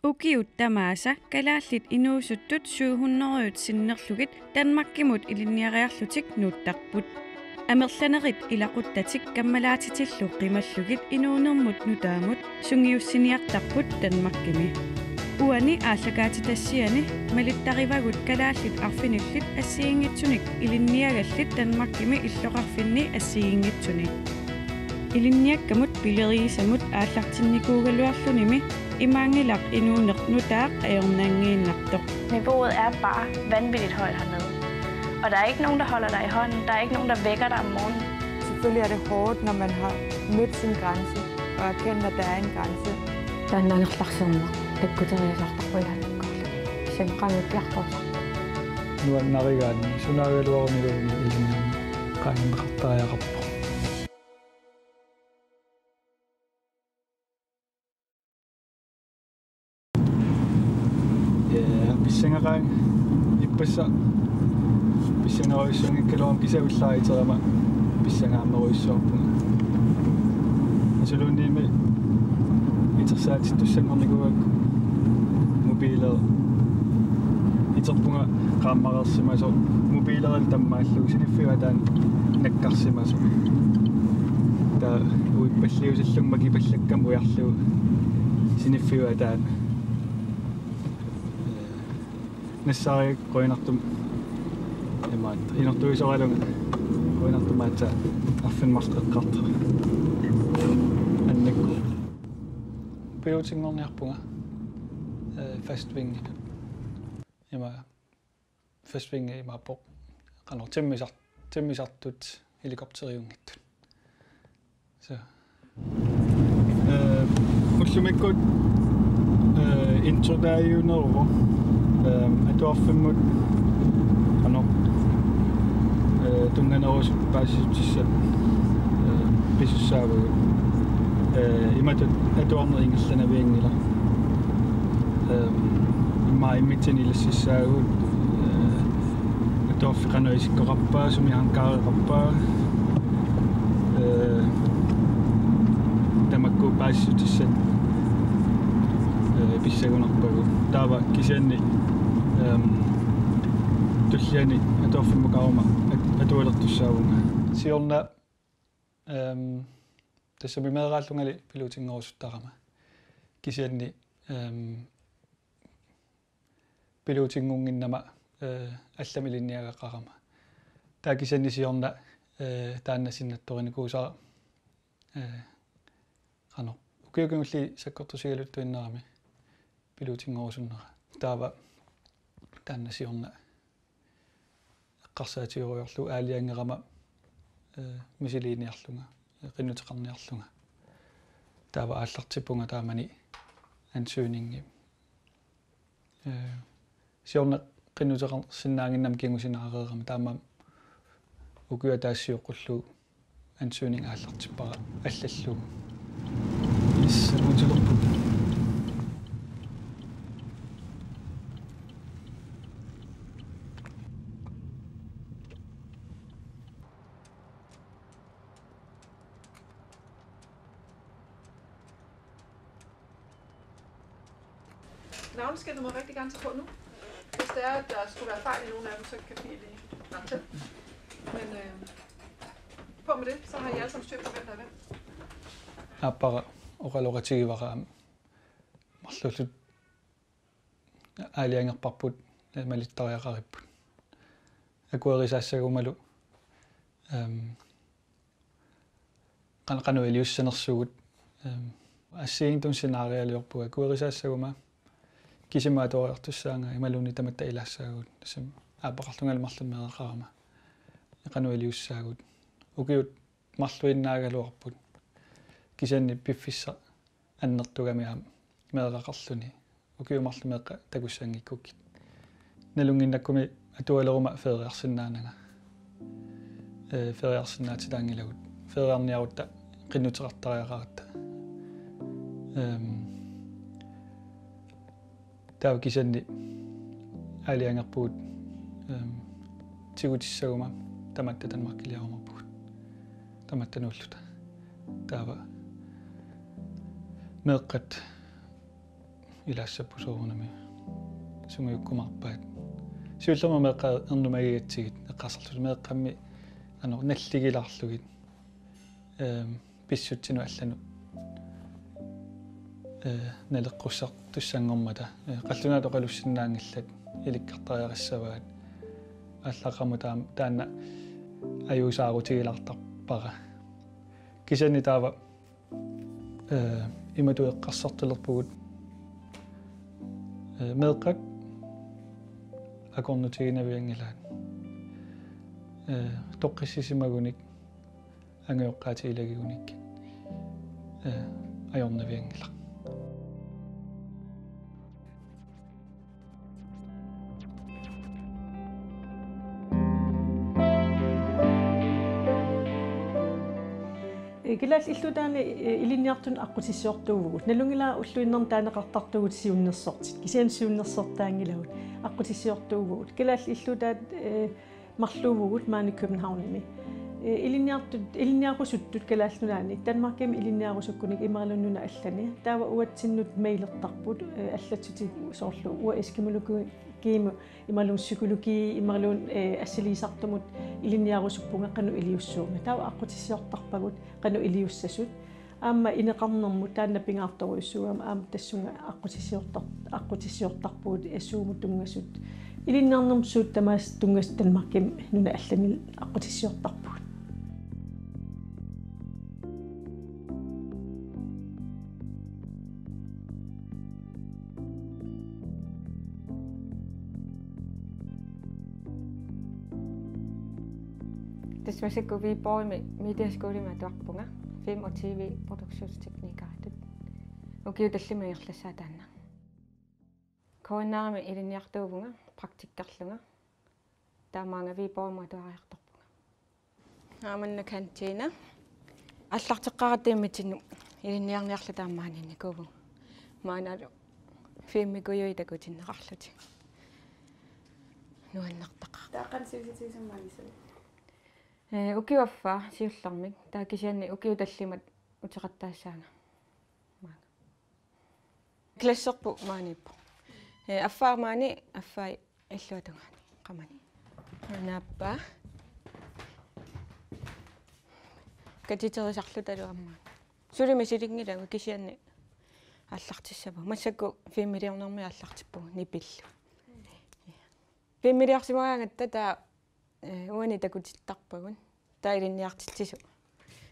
Ukiuttamaasa kalaallit inuusuttut 700 sinnerlugit Danmarkimut ilinniariarlutik nuuttarput. Amerlanerit ilaquttatik kammalaatitillu qimallugit inuunermut nutaamut sungiussiniartarput Danmarkimi. Uani aallakaatitassiani malittarivagut kalaallit arfinillit assiingitsunik ilinniagallit Danmarkimi illoqarfinni assiingitsunik. Ilinniakkamut pileriisamut aallartinnikuugaluarlunimi imaangilaq inuuneq nutaaq ajornaangiinnartoq. Niveauet er bare vanvittigt højt hernede. Og der er ikke nogen, der holder dig i hånden. Der er ikke nogen, der vækker dig om morgenen. Selvfølgelig er det hårdt, når man har mødt sin grænse og erkendt, at der er en grænse. Der er nangerlaqserner. Takkuteriartarpuilanakkorlu. Semqamippiartorsa. Nuannarigaani sunaageluarniluuni ilinnaam qaanneqartariaqarpo. Bissangerang ippassa bissangeruissuungikkaluam kisaullaariterama bissangaammeruissuarpunga asulunniimi itersaatittussanngornikuak mobiiler iterpunga qaammarersimaso mobiileril tammaallugu siniffiuataan nakkarsimasu ta uippalliusallumma kipallakkam ujarlugu siniffiuataan Nessari qoinartum imaat inertuisoralunga qoinartumaatsa arfinmarteqqartu annakku pilotingorniarpunga fastwing ima fastwing ima po qanor timmisartut helikopteriungittut så ullumikkut introdaayuunervo atuarfimmut qanor tunganerus paasisutissat pissussaavugut imatut atuarneringerlanaviingila imma immitsin ilassissaagut atuarfiqanuisikkoqarpaa sumiahankaariqarpaa tamakku paasisutissat pissagunarpagu taava kisianni tulliani atuarfimmukaaruma atualertussaavunga siorna tassami meeraallungali pilutinngorusuttarama kisianni pilutingunginnama allamilinniagaqarama taa kisianni siorna taannasinnattorinikuusaa qano ukiukungulli sakkortusigaluttuinnerami pilutingorusunnera taava taannasiorna eqqarsaatiuruyorlu aaliangerama misiliiniarlunga qinnuteqarniarlunga taava aallartippunga taamani ansøgningi siorna qinnuteqarsinnaanginnam kingusinaaqeerama taamam ukiua taassiuqqullu ansøgning aallartippara allallugu исsamutilerpu Navneskiltet må rigtig gerne tage på nu. Hvis det er, at der skulle være fejl i nogle af dem, så kan Pia lige rette til. Men på med det, så har I alle sammen styr på, hvem der er hvem. Appara oqaloratigivaraa marlullut aaliangerparput malittariaqaripput akuerisaassagummalu qanuiliussanersugut assiingtun scenaarialiorpu akuerisaassaguma kisimaatuariartussaanga imaluni tamatta ilaassaagut tassam aapaqarlungalmarlun meeqarama qanuiliussaagut ukiut marluinnaagaluarput kisianni piffissa annertugamiam meeqaqarluni ukiumarlu meeqa takussangikkukit nalunginnakkumi atualeruma feeriarsinnaananga feeriarsinnaatitaangilagut feeriarniarutta qinnuteqartariaqaratta taava kisianni aaliangerpuut tigutissaguma tamatta Danmarkiliarumarpuut tamattanuulluta taava meeqqat илаассаппусуурунами сумиуккумарпаат сиуллерма меэкка эрнумагиатсигит эққарсарлу меэққамми наллигиларлугит писсутсину аллану налеққуссар туссангормата қаллунаато қалуссиннаангиллат иликкартариариссаваат аллақаму таанна аюусаарутигилартарпара кисани таава имату эққарсартилерпугут меэққак акорнутигинавиангилаат тоққиссисимагуник ангеоққаатигилагигуник ajornavиангила Kilal illutaani iliniartun aqutisiortuugut nalungila ulluinnerm taanaqartartugut siunnersortit kisian siunnersortaangilagut aqutisiortuugut kilal illutaat marluuvugut maani Københavnimi iliniarusuttut kalaallunaani Danmarkim iliniarusukkunik imerlununa allani taava uatsinnut mailertarput allatutik soorlu ua eskimulugu kiimu imerlun psykologi imerlun assiliisartumut iliniarusuppunga qanu iliussuuma taava aqutisiortarpagut qanu iliussasut aamma ineqarnermut taanna pingaartoruissuama aam tassunga aqutisiortarpuut assuumu tungasut ilinnaarnermsuut tamaas tungas Danmarkim nuna allani aqutisiortarpuut Tasmasikku viipoimi mediaskoolima tuarpunga film og tv produktionsteknikaattut ukiutallimagerlassaa taanna koonnaarmi iliniartuuvunga praktikkarlunga taamaanga viipoima tuariartorpunga aamanna kantiina аллартеққаратииммитинну илинниарниарлу таамаанинни куву maaнаалу фиммикуйуитакутиннеқарлути нуаннартақа тааққансивиситигсаммаанисали ukiwaffa siullarmik taakisianni ukiutallimat utiqattaasaanga maanga klasserpu maanippu affaarmaani affai illuatungaani qamani naappa katiterisarlutaluammaa sulimi silingilagu kisianni аллартиссапа массакку фиммилиорнэрми аллартиппугу нипилл фиммилиарсимагаангатта таа уани такутиттарпагун таилинниартитсису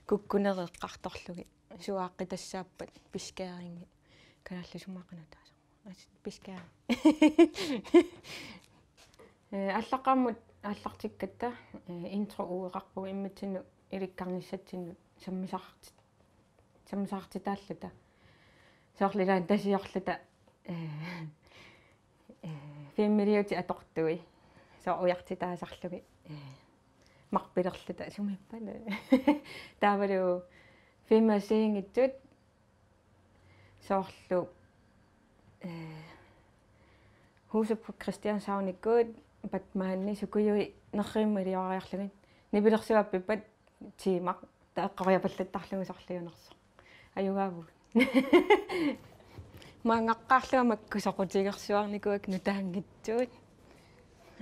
куккунереэққарторлуги суааққитассааппат пискааринги каналлу сумаақанутааса пискаар аллаққармут аллартиккатта интро уеқарпугу имматсину иликкарниссатсиннут саммисаартитааллата соорлилаан тасиорлута фиммилиути атортуи соо уяртитаасарлуги марпилерлута сумиппана таавалу фиммасиингитсут соорлу huset på Christianshavn i går, batmanni sukuyui naqrimilioriarlugin nipilersuappipat tiimaq taqqariapallattarlugusorluunerso ajugaavu maangaqqaarluamakku soqutigersuarnikuak nutaangitsuut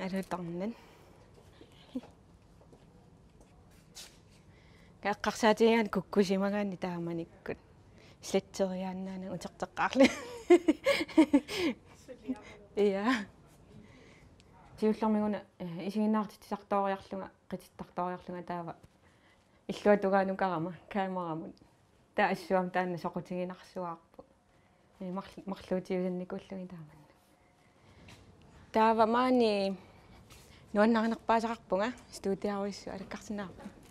alutarnan kaqqarsaatigaan kukkusimagaanni taamanikkut sletteriaannaana uterteqqaarlu ja tiullarmiguna isiginnaartitisartooriarlunga qitittartooriarlunga taava illuatugaanukарама kaameramun taa assuam taanna soqutiginarsuaarpu marluutiusannikullugi taamanna taava maani nuannarinerpaasaqarpunga stuutiaruissu alakkarsinnaarpu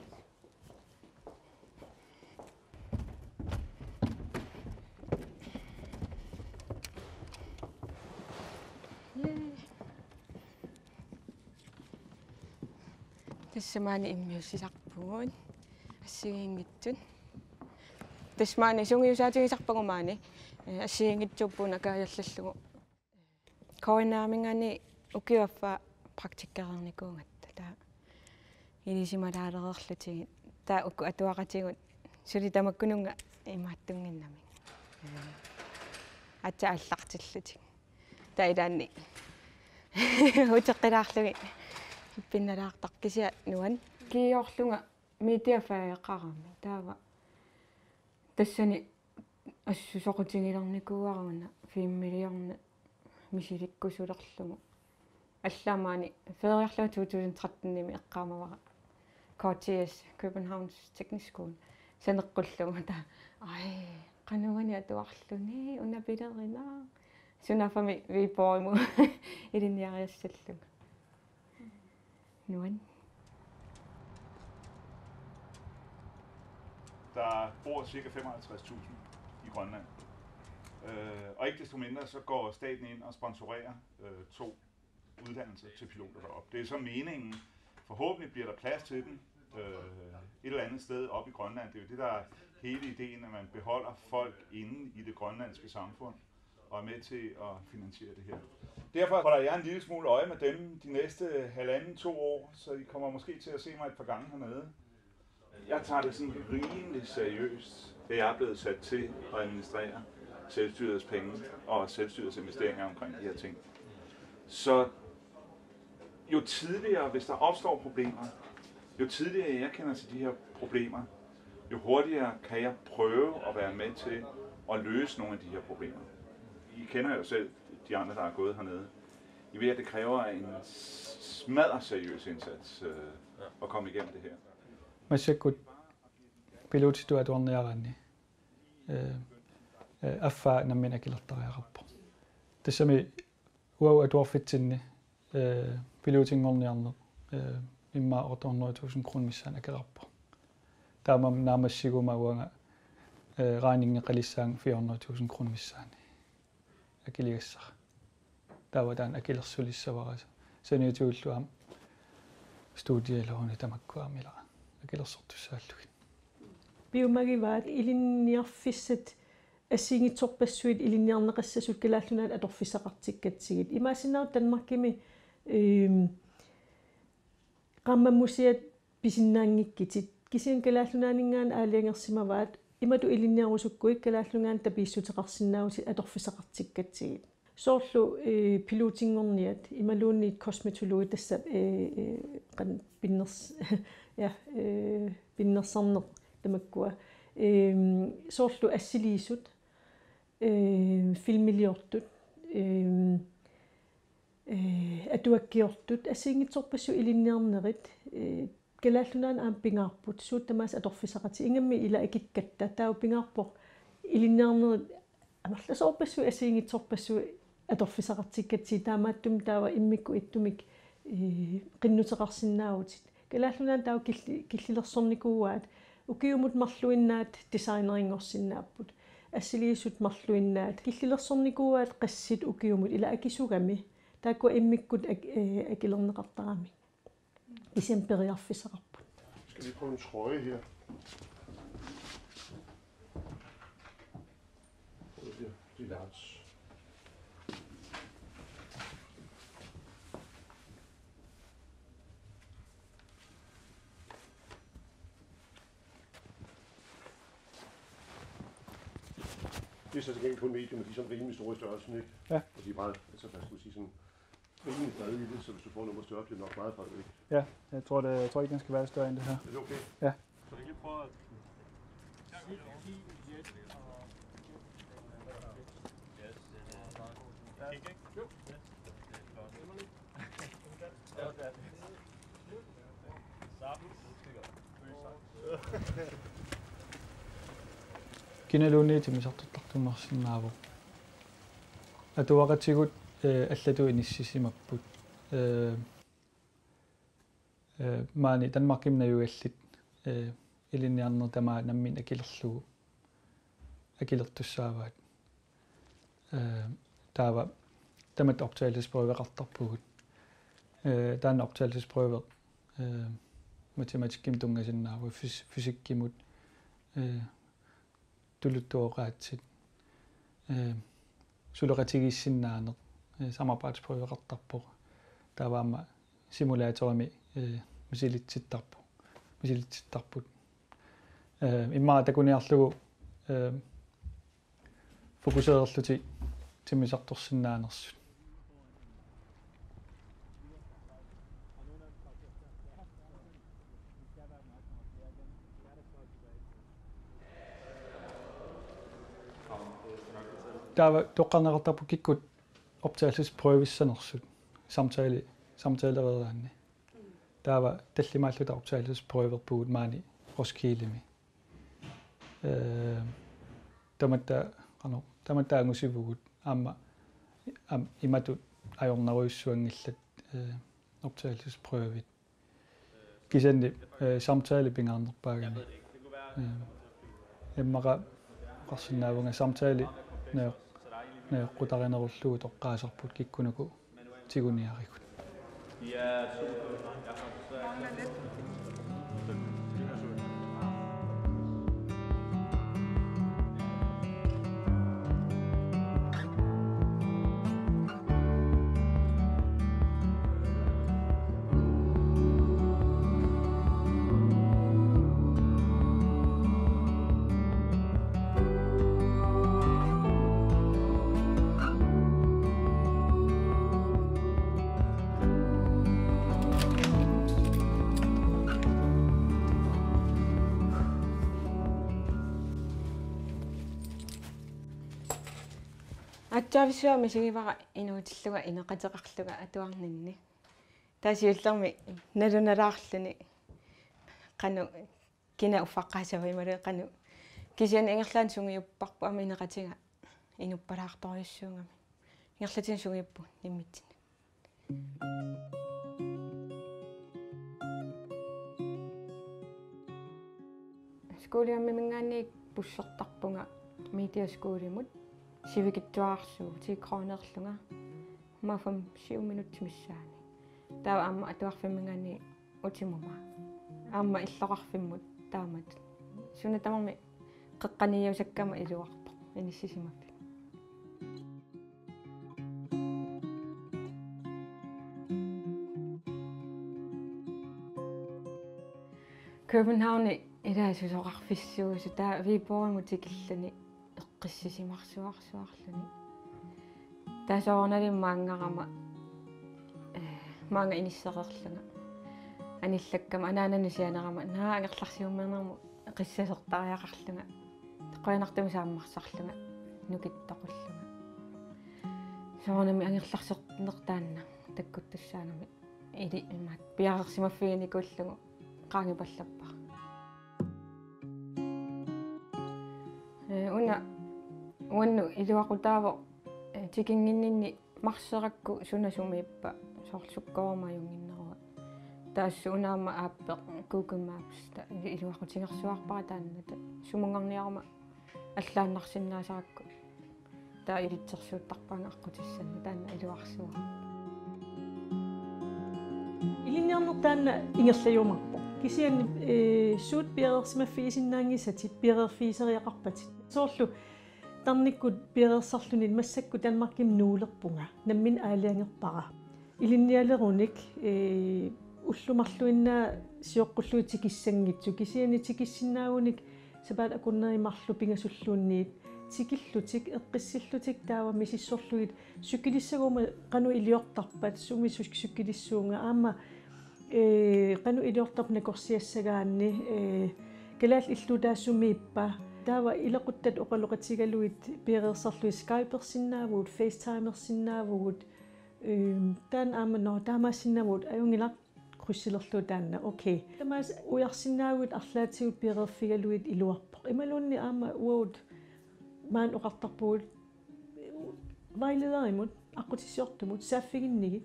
тассамаани иммиуссисарпугуун ассигиингитсут тассмаани сунгиусаатигисарпагумаани ассигиингитсууппуна каажаллаллугу коинаамингани укиуаффа практиккерерникуунгатта таа илисималаалерерлутиги таа укку атуақатигут сули тамаккунунга имааттунгиннами атааллартиллутик таилаанни утеққилаарлуги пинналаартаркисиа нуан кииорлунга митиафаеқарами таава тассани ассусоқутингилерникууаруна 5 миллиорна мисиликкусулерлугу алламаани федерерлуга 2013-ними эққаамавара KTS Københavns Teknisk Skole санеққуллугу та qanugani atuarluni unapillerina sunafami viipoimu iliniariassallunga nuan. Der bor ca. 55.000 i Grønland. Og ikke desto mindre så går staten ind og sponsorerer 2 uddannelser til piloter deroppe. Det er så meningen. Forhåbentlig bliver der plads til dem et eller andet sted op i Grønland. Det er jo det, der er hele ideen, at man beholder folk inde i det grønlandske samfund og er med til at finansiere det her. Derfor holder jeg en lille smule øje med dem de næste 1,5-2 år, så I kommer måske til at se mig et par gange hernede. Jeg tager det sådan rimelig seriøst, det jeg er blevet sat til at administrere selvstyrets penge og selvstyrets investeringer omkring de her ting. Så jo tidligere, hvis der opstår problemer, jo tidligere jeg kender til de her problemer, jo hurtigere kan jeg prøve at være med til at løse nogle af de her problemer. I kender jo selv de andre, der er gået hernede. I ved, at det kræver en smadret seriøs indsats at komme igennem det her. Masakut pilotsituatuarniarani affa nammina kilartariaqarpo tassami uau atuarfitsinni pilotingorniarner imma 800.000 kroner missaan akerarpo taamam naamassiguuma uanga raaninge qalissaang 400.000 kroner missaani akiligassar taavataan akilersulissavaras saniutuulluam studielorni tamakkuamila akilersortussaallugi biumagivaat ilinniarfissat assingitsorpassuit ilinniarneqassasut kalaallunaat atorfissaqartikkatigit imaasinnaut Danmarkimi qammamusiat pisinnaangikkitit kisian kalaallunaanингаан аалиангерсимаваат имату илинниарусуккуик калааллунгаан тапииссутеқарсиннаавси аторфисақартиккатсигит соорлу пилотингорниат ималуунниит косметологи тасса қан пиннерс я пиннерсарнеқ тамаккуа соорлу ассилиисут филмилиортут атуаккиортут ассингитсорпассу илинниарнерит kalaallunaан aam pingaarput suuttamaas atorfisaqati ingammi ila ikikkatta tau pingaarpoq ilinniarnerit amarlasoorpassu asiingitsorpassu atorfisaqartikkatsi taamaattum taava immikku ittumik qinnuteqarsinnaavutit kalaallunaан tau killilersornikuuaat ukiumut marluinnaat designerinngorsinnaapput assiliisut marluinnaat killilersornikuuaat qassit ukiumut ila akisugami taakkua immikkut akilerneqartarami Ligesom beriafisseraput. Skal vi prøve en trøje her? Det er Lars. Det er så til gengæld kun medium, men de er sådan rimelig store i størrelsen, ikke? Ja. Og de er meget, altså hvad skal man sige, sådan rimelig brede i det, så hvis du får nummer større, bliver det nok meget bredt, ikke? Ja, jeg tror ikke, den skal være større end det her. Er det okay? Ja. Så det kan prøve at... Kinaluni timisartuttartummarsinnaavo atuaqatigut allatu inississimapput maani Danmarkimnajuallit ilinniarner tamaa nammin akilerlugu akilertussaavaat taava tamat optagelsesprøveqartarpugut taanna optagelsesprøver matematikkim tungasinnaava fysikkimut tuluttuoqaatsit suleqatigissinnaaneq samarbejdsprøveqartarpoq taavaamma simulatorimi misilitsittarput imma takuniarlugu fokuseerluti тимисарторсинааnerсут таава тоққарнеқартарпу киккут optagelsesprøvissannерсут samtalereeraanni таава таллимааллута optagelsesprøverpuut maani Roskildemi таматтаагусивугут аама иматут ajornaruissuangillat optagelsesprøvit кисанни samtale пингарнерпаагани эммаqa qarsinnaavunga samtale неэққутаринеруллугу тоққаасарпут киккунуку тигуниарикут аттаависсуами сигивара инуутиллуга инеқатеқарлуга атуарнинни таасиуллерми налуналаарлуни қану кина уффаққаасава ималу қану кисиан ингерлаан сунгиуппарпу ами инеқатига инуппалаарторюссуунгами ингерлатин сунгиуппу ниммитсин скуулиамми мингаанни пуссертарпунга медиаскуулимут сивигиттуаарсуу 10 кронерлунга мафам 7 минуттимиссаани таа амма атуарфиммигаани утимума амма иллоқарфиммут таамат суна тамарми қеққаниусаккама илуарпа иниссисимаппи København илаасусоқарфиссуусу таа випоримутикиллани qissisimarsuarsuarluni tasoornalim maangarama maanga inisseqerlunga anillakkama anaananusianerama naa angerlarsiummernermu qissasertariaqarlunga qoyanartumi saammarsarlunga nukittaqulluga soornami angerlarsernertaanna takkuttussaanami ili immat piarersimaffiini kullugu qaangipallappa una уанну илуақутаава тикингиннинни марсеракку сунасумииппа соорлуккоормаюнгиннеруа таассу унаама ааппе Google Maps та илуақутингерсуарпара таанната сумунгарниарма аллааннарсиннаасаракку таа илитсерсууттарпаанга аққутиссанна таанна илуарсуа илинниарнертаанна ингерлаюумарпо кисианни суут пиерерсимаффигисиннаангисатит пиерерфигисериақарпатит соорлу тарниккут пиерерсарлунит массакку Danmarkim нуулерпунга наммин аалиангерпара илинниалеруник уллумарлуиннаа сиоққуллуи тикиссангитсу кисиани тикиссинаагуник сапаат акуннеримарлу пингасуллуунниит тикиллутик эққиссиллутик таава мисиссорлуит суккилиссагума қану илиортарпат суми суккилиссуунга аама қану илиортарпна корсиассагаанни калаал иллутаассумииппа таава илақуттат оқалоқатигалуит пиерерсарлуи Skype-ерсиннаавуут FaceTime-ерсиннаавуут таан аамано таамаассиннаавуут аюнгилақ круссилерлуу таанна окей тамаас уярсиннаавуут арлаатигут пиерерфигалуит илуарпоқ ималуунни аама уут маан оқартарпуут вайледаримут аққутиссиортумут сааффигинниги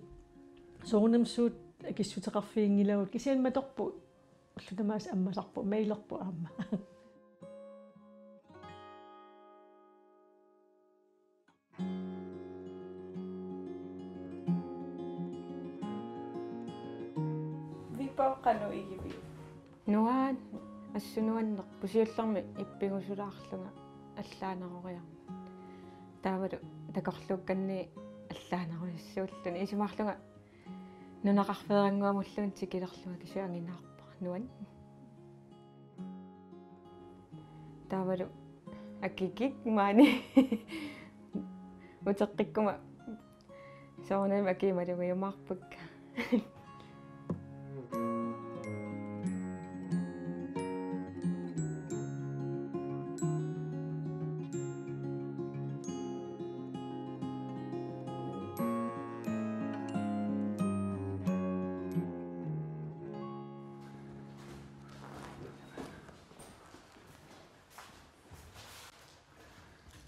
соорнамсуут акиссутеқарфиингилавут кисиан маторпу уллутамаас аммасарпу мейлерпу аама qanu igibi nuaan ассунуаннер пусиуллерми иппигусулаарлунга аллаанерoriarma таавалу такорлуукканни аллаанеруиссууллуни исимаарлунга нунақарфеерангуамуллун тикилерлунга кисуангинаарпара нуан таавалу аккикик маани Uteqqikkuma soornama kiimalugiumarpukka.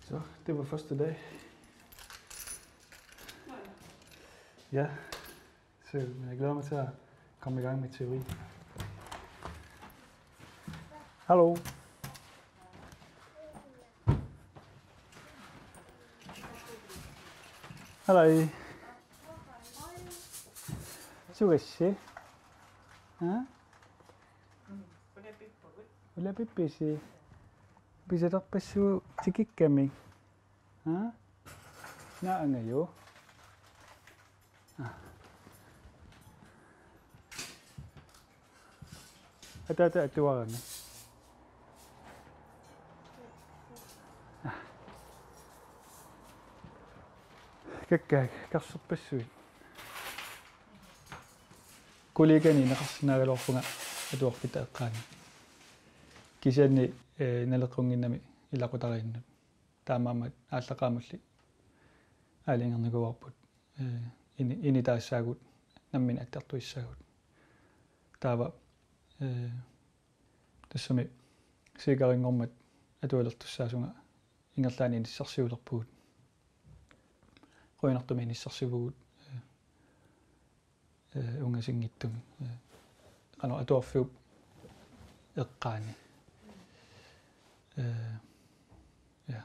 Så, det var første dag. Ja, så jeg glæder mig til at komme i gang med teori. Hallo. Halløj. 수고했지? 어? Wala pipisi. Bisa tak pasu cikik kami. Ha? Na ngayo. Ata atuwaran. Kakak kasuppasu. Kollegani naqarsinaagalorpunga atuorpita eqqaani. Kisani nalequnginnami ilaqutarinnut. Taamaamat ааллақаамалли аалингернагуарпут ini taassaagut nammin attartuissaagut taava тассами сигарингормат атуалертуссаасунга ингерлаани иниссарсиулерпугут қойнартуми иниссарсивугут унгасингиттуми qano atuarfiup eqqaani ja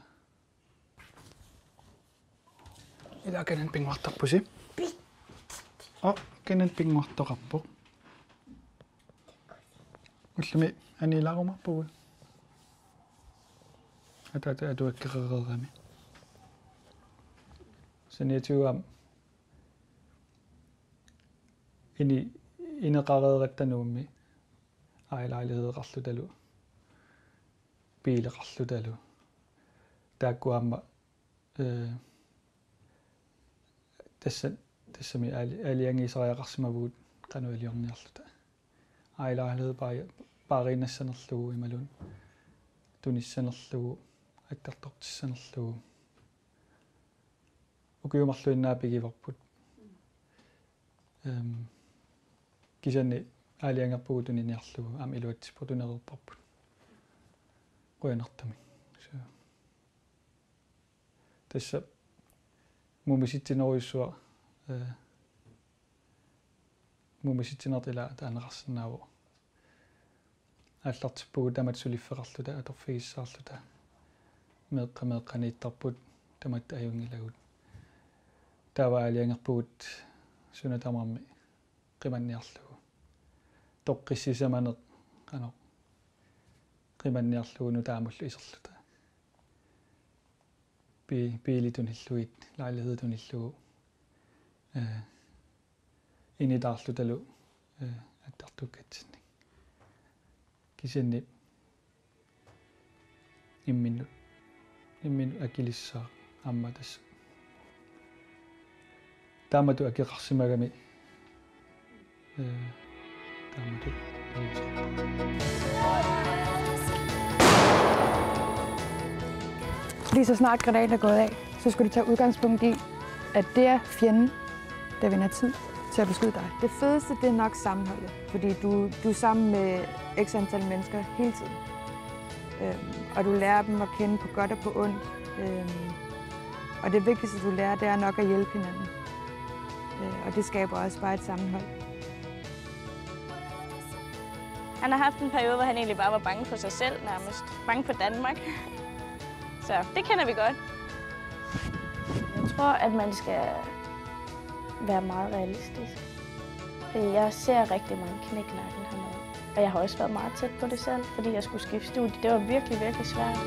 ila kanan pingwartarpusi kanan pingwartoqarpoq ullumi aniilaarumarpugut atata atuakkeqereerami saniatuam ineqareerattanuummi ailaalederqarlutalu piileqarlutalu taakkuamma тассами алиангисариақарсимавуут кануилиорниарлута аилаалеэ паариннассанерлугу ималун туниссанерлугу аттартортиссанерлугу укиумарлуиннаапигиварпут кисани алиангерпугу туниниарлугу ам илуатсиппу тунерерпарпут қуянартами тасса мумиситсинеруйссуа мумиситсинертила таанеқарсинааву ааллартиппугу тамат сулиффеқарлута аторфигиссаарлута меэққамеэққанииттарпут тамат аюнгилагут таава алиангерпугут сунатамарми қиманниарлугу тоққиссисаманеқ қано қиманниарлугу таамуллу исерлута piilitуниллугит лааллеһитуниллугу инитаарлуталу аттартуккатсинни кисинни иммину акилиссаа амма тасса таамату акеқарсимагами таамату Lige så snart granaten er gået af, så skal du tage udgangspunkt i, at det er fjenden, der vinder tid til at beskyde dig. Det fedeste, det er nok sammenholdet, fordi du er sammen med x antal mennesker hele tiden. Og du lærer dem at kende på godt og på ondt. Og det vigtigste, du lærer, det er nok at hjælpe hinanden. Og det skaber også bare et sammenhold. Han har haft en periode, hvor han egentlig bare var bange for sig selv nærmest. Bange for Danmark. Så det kender vi godt. Jeg tror, at man skal være meget realistisk. Fordi jeg ser rigtig mange knæk nakken hernede. Og jeg har også været meget tæt på det selv, fordi jeg skulle skifte studie. Det var virkelig, virkelig svært.